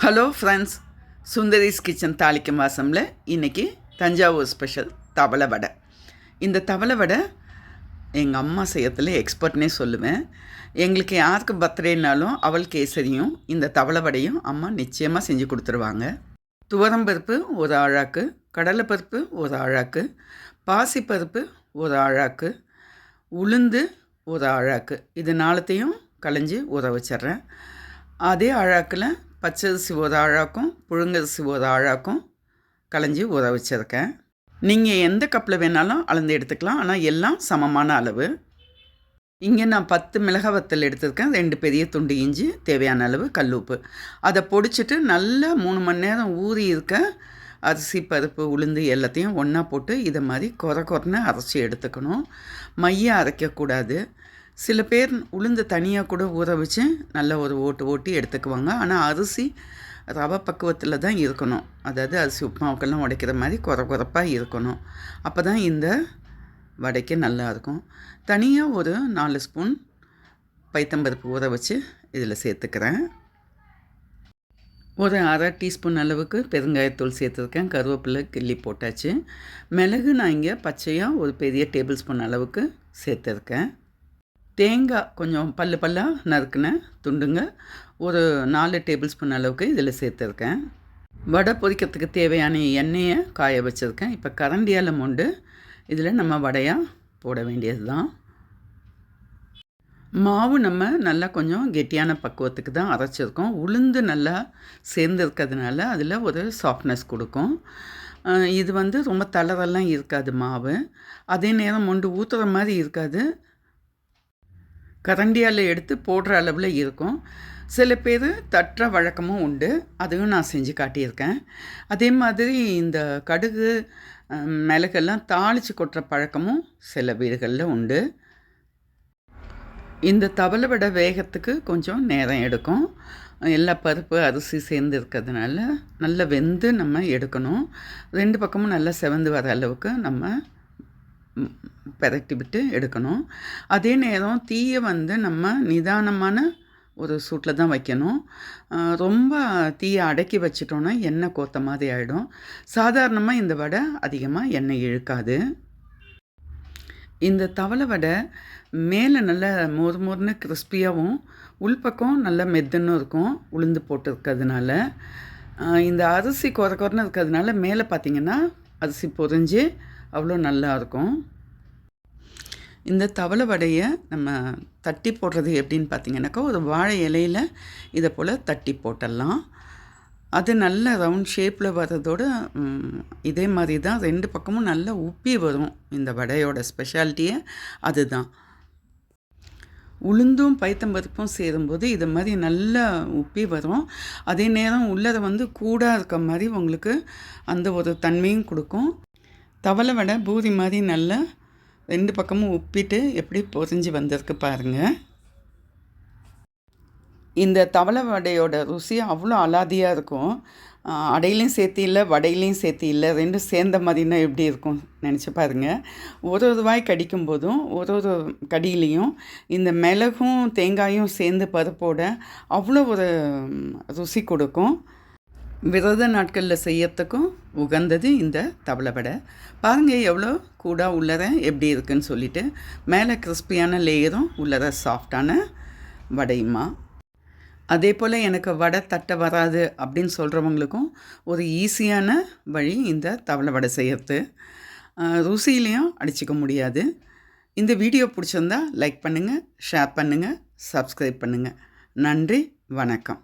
Hello friends, Sundari's kitchen தாளிக்கும் வாசமில் இன்றைக்கி Thanjavur special தவளை வடை. இந்த தவளை வடை எங்கள் அம்மா செய்யறதுல எக்ஸ்பர்ட்னே சொல்லுவேன். எங்களுக்கு யாருக்கு பர்த்டேனாலும் அவள் கேசரியும் இந்த தவளை வடையும் அம்மா நிச்சயமாக செஞ்சு கொடுத்துருவாங்க. துவரம்பருப்பு ஒரு ஆழாக்கு, கடலைப்பருப்பு ஒரு ஆழாக்கு, பாசிப்பருப்பு ஒரு ஆழாக்கு, உளுந்து ஒரு ஆழாக்கு, இது நாலத்தையும் களைஞ்சி ஊற வச்சிட்றேன். அதே ஆழாக்கில் பச்சரிசி ஒரு ஆழாக்கும், புழுங்கரிசி ஒரு ஆழாக்கும் களைஞ்சி ஊற வச்சுருக்கேன். நீங்கள் எந்த கப்பில் வேணாலும் அளந்து எடுத்துக்கலாம், ஆனால் எல்லாம் சமமான அளவு. இங்கே நான் 10 மிளகாய் வத்தல் எடுத்துருக்கேன், 2 பெரிய துண்டு இஞ்சி, தேவையான அளவு கல் உப்பு. அதை பொடிச்சிட்டு நல்லா 3 மணி நேரம் ஊறி இருக்க அரிசி, பருப்பு, உளுந்து எல்லாத்தையும் ஒன்றா போட்டு இதை மாதிரி கொரன்னு அரைச்சி எடுத்துக்கணும். மையம் அரைக்கக்கூடாது. சில பேர் உளுந்து தனியாக கூட ஊற வச்சு நல்லா ஒரு ஓட்டி எடுத்துக்குவாங்க. ஆனால் அரிசி ரவை பக்குவத்தில் தான் இருக்கணும். அதாவது அரிசி உப்புமாவுக்கெல்லாம் உடைக்கிற மாதிரி கொரப்பாக இருக்கணும். அப்போ தான் இந்த வடைக்கு நல்லாயிருக்கும். தனியாக ஒரு 4 ஸ்பூன் பைத்தம்பருப்பு ஊற வச்சு இதில் சேர்த்துக்கிறேன். ஒரு அரை டீஸ்பூன் அளவுக்கு பெருங்காயத்தூள் சேர்த்துருக்கேன். கருவேப்பிலை கிள்ளி போட்டாச்சு. மிளகு நான் இங்கே பச்சையாக ஒரு பெரிய டேபிள் ஸ்பூன் அளவுக்கு சேர்த்துருக்கேன். தேங்காய் கொஞ்சம் பல்லாக நறுக்குன துண்டுங்க ஒரு 4 டேபிள் ஸ்பூன் அளவுக்கு இதில் சேர்த்துருக்கேன். வடை பொரிக்கிறதுக்கு தேவையான எண்ணெயை காய வச்சுருக்கேன். இப்போ கரண்டியால் மொண்டு இதில் நம்ம வடையாக போட வேண்டியது தான். மாவு நம்ம நல்லா கொஞ்சம் கெட்டியான பக்குவத்துக்கு தான் அரைச்சிருக்கோம். உளுந்து நல்லா சேர்ந்துருக்கிறதுனால அதில் ஒரு சாஃப்ட்னஸ் கொடுக்கும். இது ரொம்ப தளரெல்லாம் இருக்காது மாவு. அதே நேரம் மொண்டு ஊற்றுற மாதிரி இருக்காது. கரண்டியால் எடுத்து போடுற அளவில் இருக்கும். சில பேர் தட்டுற வழக்கமும் உண்டு, அதுவும் நான் செஞ்சு காட்டியிருக்கேன். அதே மாதிரி இந்த கடுகு மிளகெல்லாம் தாளித்து கொட்டுற பழக்கமும் சில வீடுகளில் உண்டு. இந்த தவளை வடை வேகத்துக்கு கொஞ்சம் நேரம் எடுக்கும். எல்லா பருப்பு அரிசி சேர்ந்து இருக்கிறதுனால நல்லா வெந்து நம்ம எடுக்கணும். 2 பக்கமும் நல்லா செவந்து வர அளவுக்கு நம்ம பெரட்டி விட்டு எடுக்கணும். அதே நேரம் தீயை நம்ம நிதானமான ஒரு சூட்டில் தான் வைக்கணும். ரொம்ப தீயை அடக்கி வச்சிட்டோன்னா எண்ணெய் கோத்த மாதிரி ஆகிடும். சாதாரணமாக இந்த வடை அதிகமாக எண்ணெய் இழுக்காது. இந்த தவளை வடை மேலே நல்லா மொறுன்னு கிறிஸ்பியாகவும் உள்பக்கம் நல்லா மெத்துன்னு இருக்கும். உளுந்து போட்டுருக்கிறதுனால இந்த அரிசி கொரன்னு இருக்கிறதுனால மேலே பார்த்திங்கன்னா அரிசி பொரிஞ்சு அவ்வளோ நல்லாயிருக்கும். இந்த தவளை வடையை நம்ம தட்டி போடுறது எப்படின்னு பார்த்திங்கனாக்கா, ஒரு வாழை இலையில் இதை போல் தட்டி போட்டுடலாம். அது நல்ல ரவுண்ட் ஷேப்பில் வர்றதோடு இதே மாதிரி தான் 2 பக்கமும் நல்லா உப்பி வரும். இந்த வடையோட ஸ்பெஷாலிட்டியே அதுதான். உளுந்தும் பைத்தம்பருப்பும் சேரும்போது இது மாதிரி நல்லா உப்பி வரும். அதே நேரம் உள்ளதை கூடாக இருக்க மாதிரி உங்களுக்கு அந்த ஒரு தன்மையும் கொடுக்கும். தவளை வடை பூரி மாதிரி நல்லா 2 பக்கமும் உப்பிட்டு எப்படி பொரிஞ்சு வந்திருக்கு பாருங்கள். இந்த தவளை வடையோட ருசி அவ்வளோ அலாதியாக இருக்கும். அடையிலையும் சேர்த்து இல்லை, வடையிலையும் சேர்த்து இல்லை, 2 சேர்ந்த மாதிரினா எப்படி இருக்கும் நினச்சி பாருங்கள். ஒரு வாய் கடிக்கும் போதும் ஒரு கடியிலையும் இந்த மிளகும் தேங்காயும் சேர்ந்து பருப்போட அவ்வளோ ஒரு ருசி கொடுக்கும். விரத நாட்களில் செய்யறதுக்கும் உகந்தது இந்த தவளை வடை. பாருங்கள் எவ்வளோ கூட உள்ளத எப்படி இருக்குன்னு சொல்லிவிட்டு. மேலே கிறிஸ்பியான லேயரும் உள்ளத சாஃப்டான வடையுமா. அதே போல் எனக்கு வடை தட்ட வராது அப்படின்னு சொல்கிறவங்களுக்கும் ஒரு ஈஸியான வழி இந்த தவளை வடை செய்யறது. ருசியிலையும் அடிச்சிக்க முடியாது. இந்த வீடியோ பிடிச்சிருந்தா லைக் பண்ணுங்கள், ஷேர் பண்ணுங்கள், சப்ஸ்கிரைப் பண்ணுங்கள். நன்றி, வணக்கம்.